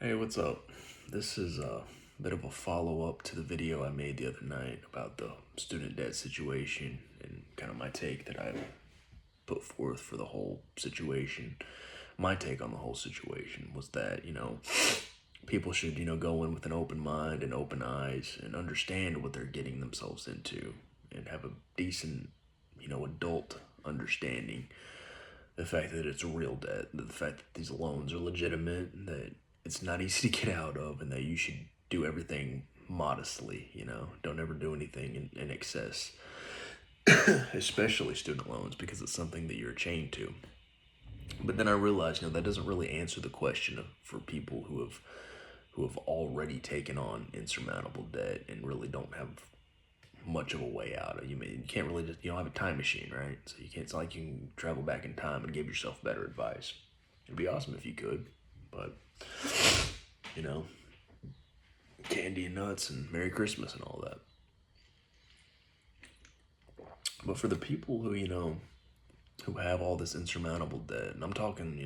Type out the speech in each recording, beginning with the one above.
Hey, what's up? This is a bit of a follow-up to the video I made the other night about the student debt situation and kind of my take that I put forth for the whole situation. My take on the whole situation was that, people should, go in with an open mind and open eyes and understand what they're getting themselves into and have a decent, adult understanding. The fact that it's a real debt, the fact that these loans are legitimate, that it's not easy to get out of, and that you should do everything modestly, don't ever do anything in excess, especially student loans, because it's something that you're chained to. But then I realized, that doesn't really answer the question for people who have already taken on insurmountable debt and really don't have much of a way out. You can't really just, you don't have a time machine, right? So you can't, it's not like you can travel back in time and give yourself better advice. It'd be awesome if you could, but, you know, candy and nuts and Merry Christmas and all that. But for the people who have all this insurmountable debt, and I'm talking,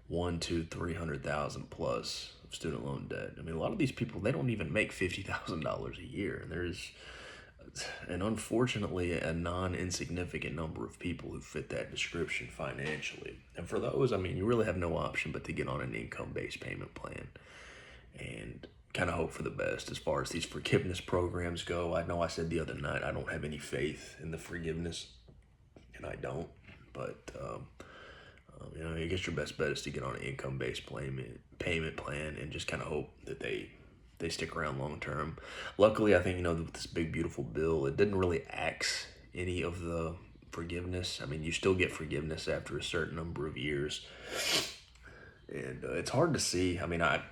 one, two, 300,000 plus of student loan debt. I mean, a lot of these people, they don't even make $50,000 a year. And there's and unfortunately a non-insignificant number of people who fit that description financially. And for those, you really have no option but to get on an income-based payment plan and kind of hope for the best as far as these forgiveness programs go. I know I said the other night I don't have any faith in the forgiveness, and I don't, but I guess your best bet is to get on an income-based payment plan and just kind of hope that they stick around long term. Luckily, I think with this big beautiful bill, it didn't really axe any of the forgiveness. I mean, you still get forgiveness after a certain number of years, and it's hard to see. I mean, I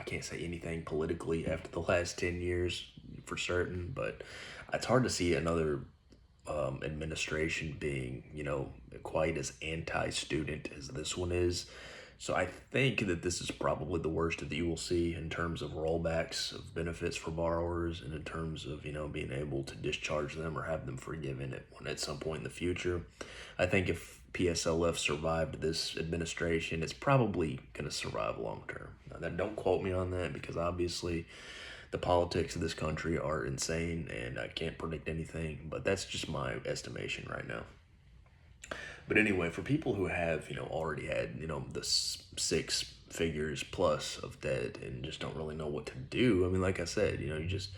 can't say anything politically after the last 10 years for certain, but it's hard to see another administration being, quite as anti-student as this one is. So I think that this is probably the worst that you will see in terms of rollbacks of benefits for borrowers and in terms of, being able to discharge them or have them forgiven at some point in the future. I think if PSLF survived this administration, it's probably going to survive long term. Now, don't quote me on that because obviously the politics of this country are insane and I can't predict anything, but that's just my estimation right now. But anyway, for people who have, already had, the six figures plus of debt and just don't really know what to do, like I said, you just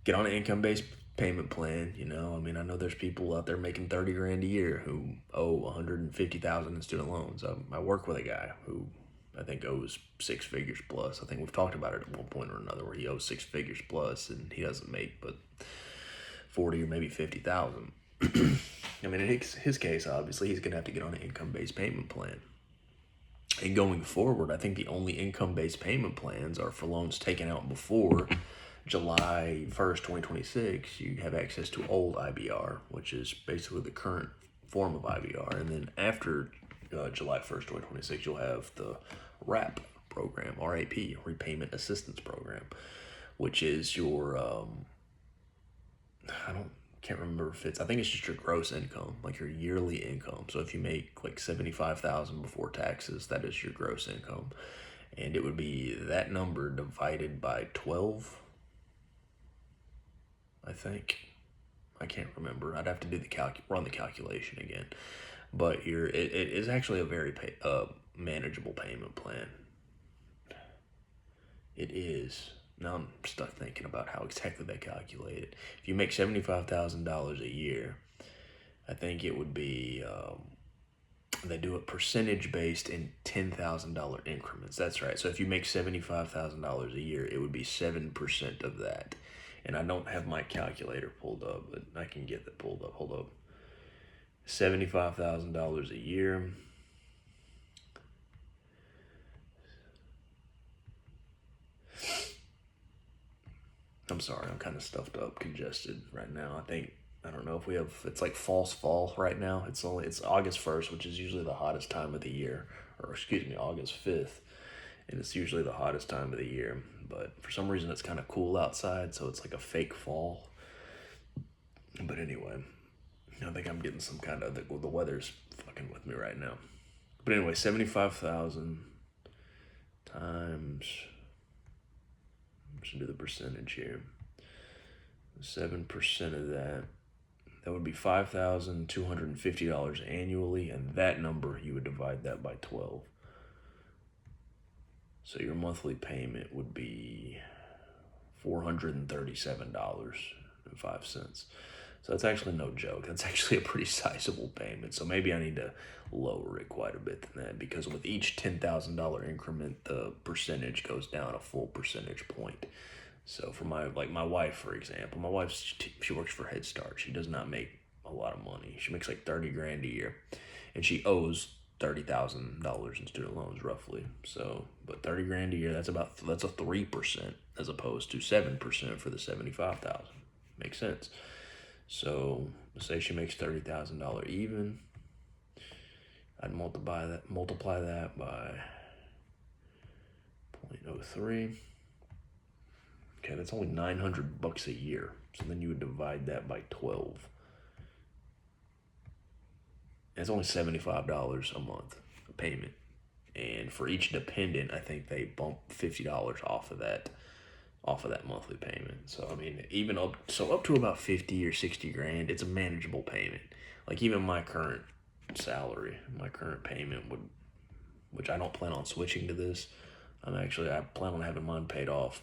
get on an income-based payment plan. I know there's people out there making 30 grand a year who owe 150,000 in student loans. I work with a guy who I think owes six figures plus. I think we've talked about it at one point or another where he owes six figures plus and he doesn't make but 40 or maybe 50,000. In his case, obviously, he's going to have to get on an income-based payment plan. And going forward, I think the only income-based payment plans are for loans taken out before July 1st, 2026. You have access to old IBR, which is basically the current form of IBR. And then after July 1st, 2026, you'll have the RAP program, RAP, Repayment Assistance Program, which is your, can't remember if I think it's just your gross income, like your yearly income. So if you make like 75,000 before taxes, that is your gross income. And it would be that number divided by 12, I think. I can't remember. I'd have to do run the calculation again. But it is actually a very manageable payment plan. It is. Now I'm stuck thinking about how exactly they calculate it. If you make $75,000 a year, I think it would be, they do it percentage based in $10,000 increments. That's right. So if you make $75,000 a year, it would be 7% of that. And I don't have my calculator pulled up, but I can get that pulled up. Hold up. $75,000 a year. I'm sorry, I'm kind of stuffed up, congested right now. I don't know if it's like false fall right now. It's August 1st, which is usually the hottest time of the year, or excuse me, August 5th, and it's usually the hottest time of the year. But for some reason, it's kind of cool outside, so it's like a fake fall. But anyway, I think I'm getting some kind of, the weather's fucking with me right now. But anyway, 75,000 times, let's do the percentage here. 7% of that, that would be $5,250 annually, and that number, you would divide that by 12. So your monthly payment would be $437.05. So that's actually no joke. That's actually a pretty sizable payment. So maybe I need to lower it quite a bit than that, because with each $10,000 increment, the percentage goes down a full percentage point. So for my wife, for example, my wife, she works for Head Start. She does not make a lot of money. She makes like 30 grand a year, and she owes $30,000 in student loans roughly. So, but 30 grand a year, that's a 3% as opposed to 7% for the 75,000. Makes sense. So let's say she makes $30,000 even. I'd multiply that by 0.03. Okay, that's only $900 a year. So then you would divide that by 12. It's only $75 a month payment. And for each dependent, I think they bump $50 off of that monthly payment. So I mean, even up to about 50 or 60 grand, it's a manageable payment. Like even my current salary, my current payment would, which I don't plan on switching to this. I plan on having mine paid off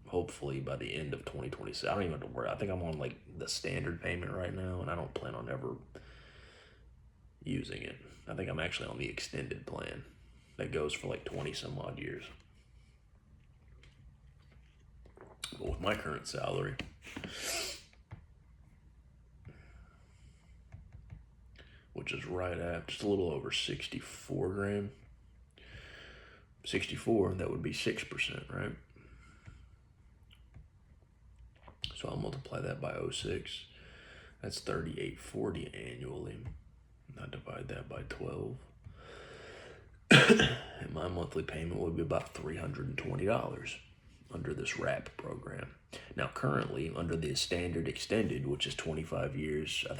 hopefully by the end of 2026. I don't even have to worry. I think I'm on like the standard payment right now, and I don't plan on ever using it. I think I'm actually on the extended plan that goes for like 20 some odd years. But with my current salary, which is right at just a little over 64 grand, 64, that would be 6%, right? So I'll multiply that by 0.06. That's $3,840 annually. I divide that by 12. And my monthly payment would be about $320 under this WRAP program. Now, currently, under the standard extended, which is 25 years, I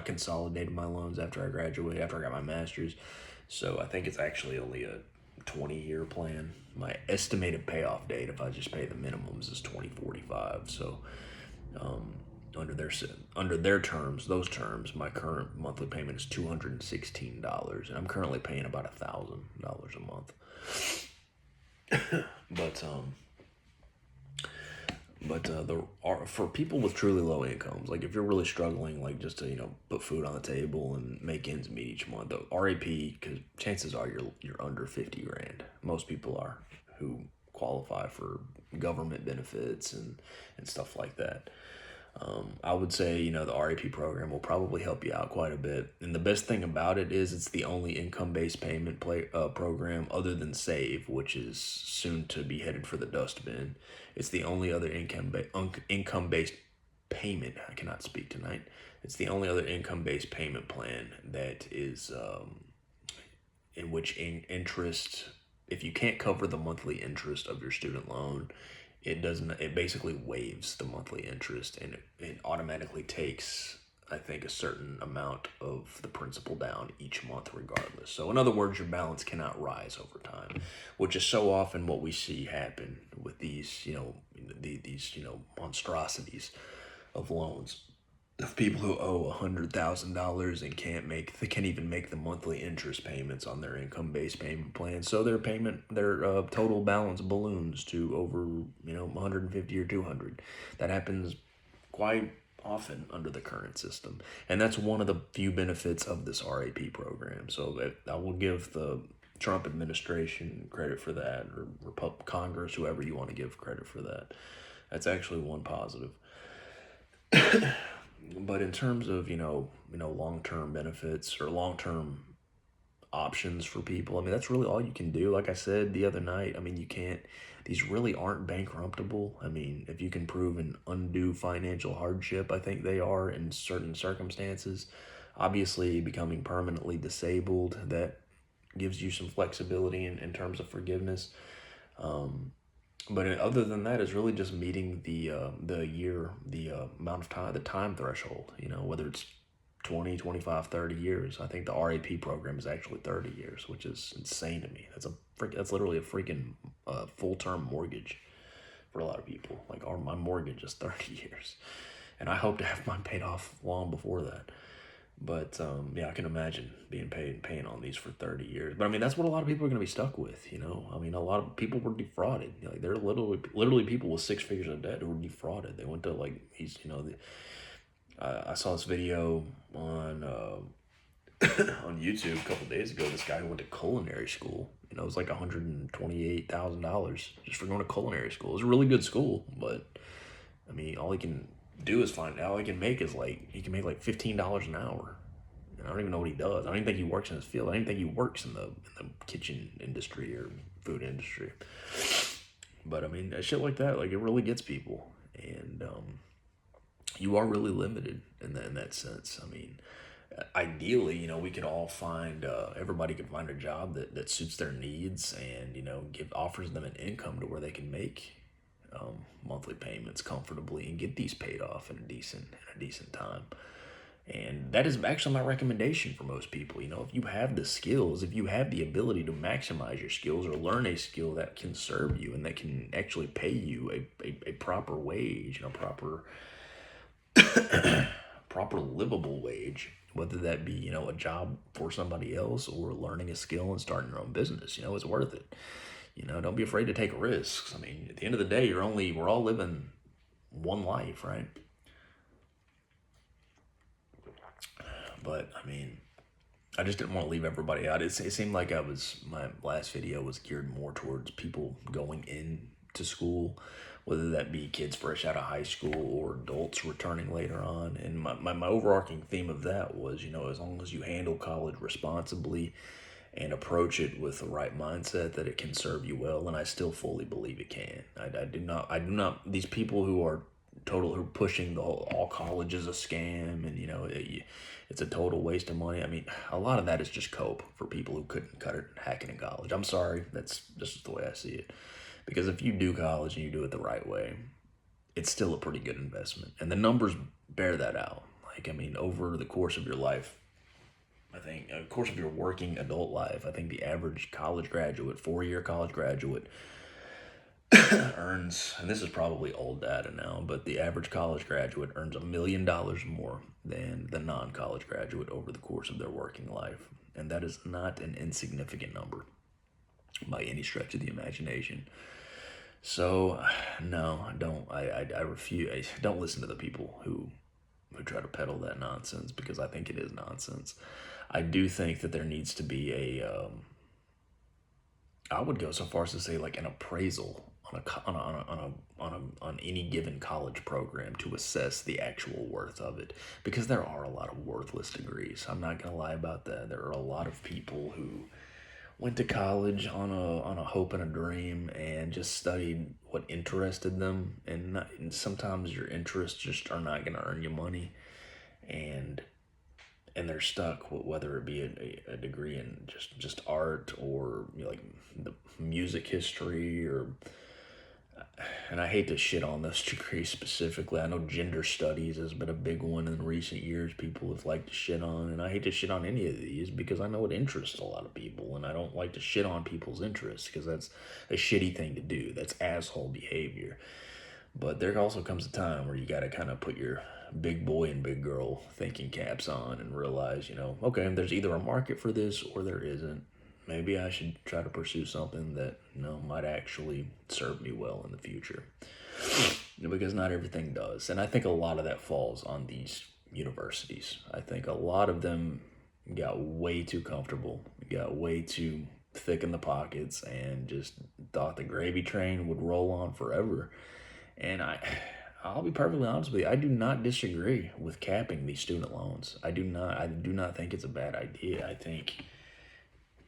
consolidated my loans after I graduated, after I got my master's. So I think it's actually only a 20-year plan. My estimated payoff date, if I just pay the minimums, is 2045. So under their terms, those terms, my current monthly payment is $216, and I'm currently paying about $1,000 a month. For people with truly low incomes, like if you're really struggling, like just to put food on the table and make ends meet each month, the RAP, because chances are you're under 50 grand. Most people are who qualify for government benefits and stuff like that. I would say, the RAP program will probably help you out quite a bit. And the best thing about it is it's the only income-based payment program other than SAVE, which is soon to be headed for the dustbin. It's the only other income-based payment. I cannot speak tonight. It's the only other income-based payment plan that is in which interest, if you can't cover the monthly interest of your student loan, it basically waives the monthly interest, and it automatically takes, I think, a certain amount of the principal down each month regardless. So in other words, your balance cannot rise over time, which is so often what we see happen with these, these monstrosities of loans, of people who owe $100,000 and can't even make the monthly interest payments on their income-based payment plan. So their total balance balloons to over 150 or 200. That happens quite often under the current system, and that's one of the few benefits of this RAP program. So I will give the Trump administration credit for that, or Congress, whoever you want to give credit for that. That's actually one positive. But in terms of, long-term benefits or long-term options for people, I mean, that's really all you can do. Like I said the other night, I mean, these really aren't bankruptable. I mean, if you can prove an undue financial hardship, I think they are in certain circumstances. Obviously, becoming permanently disabled, that gives you some flexibility in terms of forgiveness. But other than that, it's really just meeting the amount of time, the time threshold. Whether it's 20, 25, 30 years. I think the RAP program is actually 30 years, which is insane to me. That's literally a freaking full-term mortgage for a lot of people. Like my mortgage is 30 years. And I hope to have mine paid off long before that. But yeah, I can imagine being paying on these for 30 years. But I mean, that's what a lot of people are going to be stuck with, you know? I mean, a lot of people were defrauded. You know, like, there are literally people with six figures of debt who were defrauded. They went to like these, you know, I saw this video on on YouTube a couple days ago. This guy who went to culinary school. You know, it was like $128,000 just for going to culinary school. It was a really good school, but I mean, all he can do is all he can make is like he can make like $15 an hour. And I don't even know what he does. I don't even think he works in his field. I don't even think he works in the kitchen industry or food industry. But I mean, shit like that, like it really gets people, and you are really limited in that sense. I mean, ideally, you know, we could all find everybody could find a job that suits their needs, and you know, offers them an income to where they can make monthly payments comfortably and get these paid off in a decent time. And that is actually my recommendation for most people. You know, if you have the skills, if you have the ability to maximize your skills or learn a skill that can serve you and that can actually pay you a proper wage, you know, proper livable wage, whether that be, you know, a job for somebody else or learning a skill and starting your own business, you know, it's worth it. You know, don't be afraid to take risks. I mean, at the end of the day, we're all living one life, right? But I mean, I just didn't want to leave everybody out. It seemed like my last video was geared more towards people going into school, whether that be kids fresh out of high school or adults returning later on. And my overarching theme of that was, you know, as long as you handle college responsibly and approach it with the right mindset, that it can serve you well. And I still fully believe it can. I do not, these people who are pushing all college is a scam, and you know, it's a total waste of money. I mean, a lot of that is just cope for people who couldn't cut it hacking in college. I'm sorry, that's just the way I see it. Because if you do college and you do it the right way, it's still a pretty good investment. And the numbers bear that out. Like, I mean, over the course of your life, I think, of course, of your working adult life, I think the average college graduate, 4-year college graduate, earns, and this is probably old data now, but the average college graduate earns $1 million more than the non-college graduate over the course of their working life. And that is not an insignificant number by any stretch of the imagination. So, no, I refuse. Don't listen to the people who try to peddle that nonsense, because I think it is nonsense. I do think that there needs to be I would go so far as to say like an appraisal on any given college program to assess the actual worth of it, because there are a lot of worthless degrees. I'm not gonna lie about that. There are a lot of people who went to college on a hope and a dream and just studied what interested them, and sometimes your interests just are not gonna earn you money, and they're stuck, whether it be a degree in just art, or you know, like the music history, or, and I hate to shit on those degrees specifically. I know gender studies has been a big one in recent years. People have liked to shit on, and I hate to shit on any of these because I know it interests a lot of people, and I don't like to shit on people's interests because that's a shitty thing to do. That's asshole behavior. But there also comes a time where you got to kind of put your big boy and big girl thinking caps on and realize, you know, okay, there's either a market for this or there isn't. Maybe I should try to pursue something that, you know, might actually serve me well in the future. Because not everything does. And I think a lot of that falls on these universities. I think a lot of them got way too comfortable, got way too thick in the pockets, and just thought the gravy train would roll on forever. And I'll be perfectly honest with you, I do not disagree with capping these student loans. I do not think it's a bad idea. I think,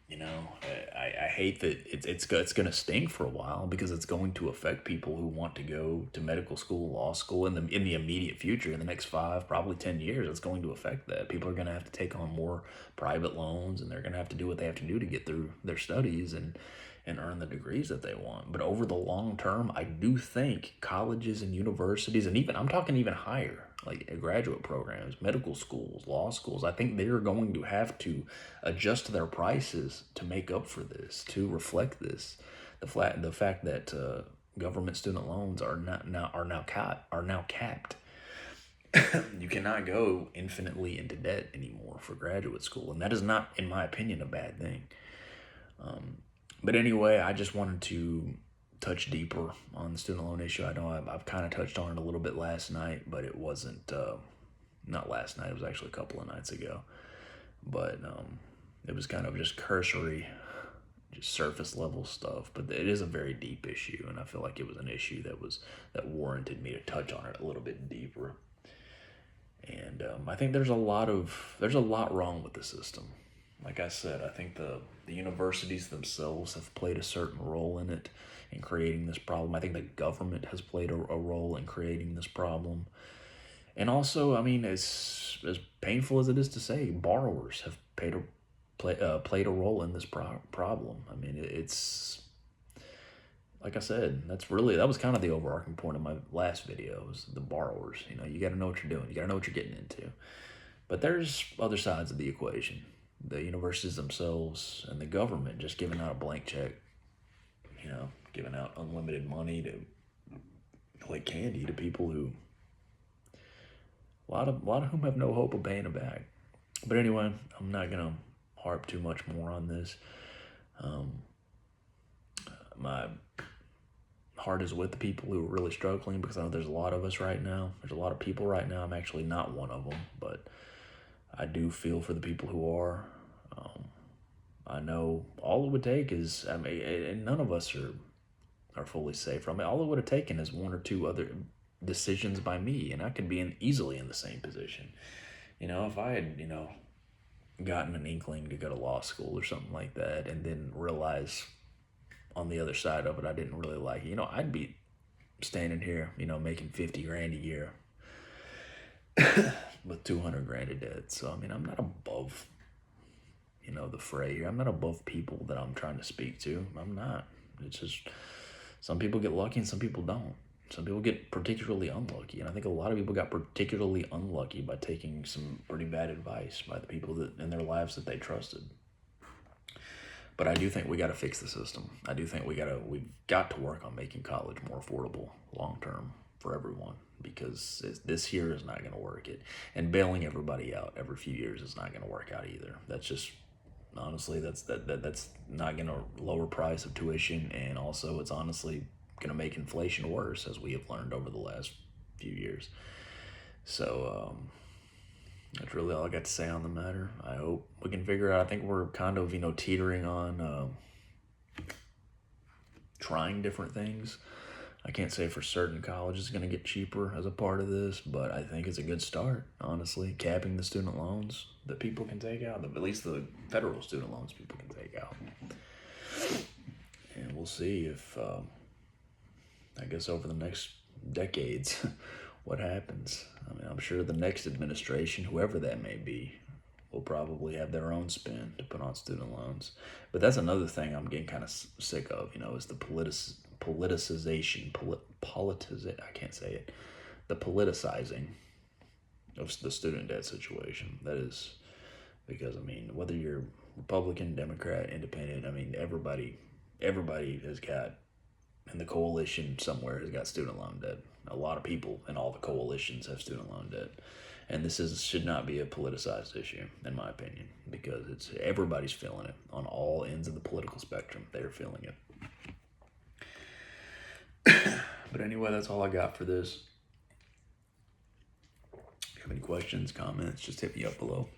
you know, I hate that it's going to sting for a while, because it's going to affect people who want to go to medical school, law school in the immediate future, in the next 5, probably 10 years. It's going to affect that. People are going to have to take on more private loans, and they're going to have to do what they have to do to get through their studies and earn the degrees that they want. But over the long term, I do think colleges and universities, and even, I'm talking even higher, like graduate programs, medical schools, law schools. I think they're going to have to adjust their prices to make up for this, to reflect this. The fact that government student loans are now capped. You cannot go infinitely into debt anymore for graduate school, and that is not, in my opinion, a bad thing. But anyway, I just wanted to touch deeper on the student loan issue. I know I've kind of touched on it a little bit last night, but it wasn't, not last night, it was actually a couple of nights ago. But it was kind of just cursory, just surface level stuff. But it is a very deep issue, and I feel like it was an issue that warranted me to touch on it a little bit deeper. And I think there's a lot wrong with the system. Like I said, I think the universities themselves have played a certain role in it, in creating this problem. I think the government has played a role in creating this problem. And also, I mean, as painful as it is to say, borrowers have played a role in this problem. I mean, it's like I said, that was kind of the overarching point of my last video, was the borrowers. You know, you got to know what you're doing. You got to know what you're getting into. But there's other sides of the equation. The universities themselves and the government just giving out a blank check, you know, giving out unlimited money to, like candy, to people who, a lot of whom have no hope of paying it back. But anyway, I'm not gonna harp too much more on this. My heart is with the people who are really struggling, because I know there's a lot of us right now. There's a lot of people right now. I'm actually not one of them, but I do feel for the people who are. I know all it would take is, I mean, and none of us are fully safe from it. All it would have taken is one or two other decisions by me, and I could be easily in the same position. You know, if I had, you know, gotten an inkling to go to law school or something like that, and then realize on the other side of it I didn't really like it, you know, I'd be standing here, you know, making 50 grand a year with 200 grand of debt. So, I mean, I'm not above, you know, the fray here. I'm not above people that I'm trying to speak to. I'm not. It's just, some people get lucky and some people don't. Some people get particularly unlucky, and I think a lot of people got particularly unlucky by taking some pretty bad advice by the people that in their lives that they trusted. But I do think we got to fix the system. I do think we've got to work on making college more affordable long term for everyone, because this here is not going to work. And bailing everybody out every few years is not going to work out either. That's just, honestly, that's not going to lower price of tuition, and also it's honestly going to make inflation worse, as we have learned over the last few years. So that's really all I got to say on the matter. I hope we can figure out. I think we're kind of, you know, teetering on trying different things. I can't say for certain college is going to get cheaper as a part of this, but I think it's a good start, honestly. Capping the student loans that people can take out, at least the federal student loans people can take out. And we'll see if, I guess over the next decades, what happens. I mean, I'm sure the next administration, whoever that may be, will probably have their own spin to put on student loans. But that's another thing I'm getting kind of sick of, you know, is the politicization, I can't say it, the politicizing of the student debt situation. That is, because, I mean, whether you're Republican, Democrat, Independent, I mean, everybody has got, and the coalition somewhere has got student loan debt. A lot of people in all the coalitions have student loan debt. And this should not be a politicized issue, in my opinion, because everybody's feeling it on all ends of the political spectrum. They're feeling it. But anyway, that's all I got for this. If you have any questions, comments, just hit me up below.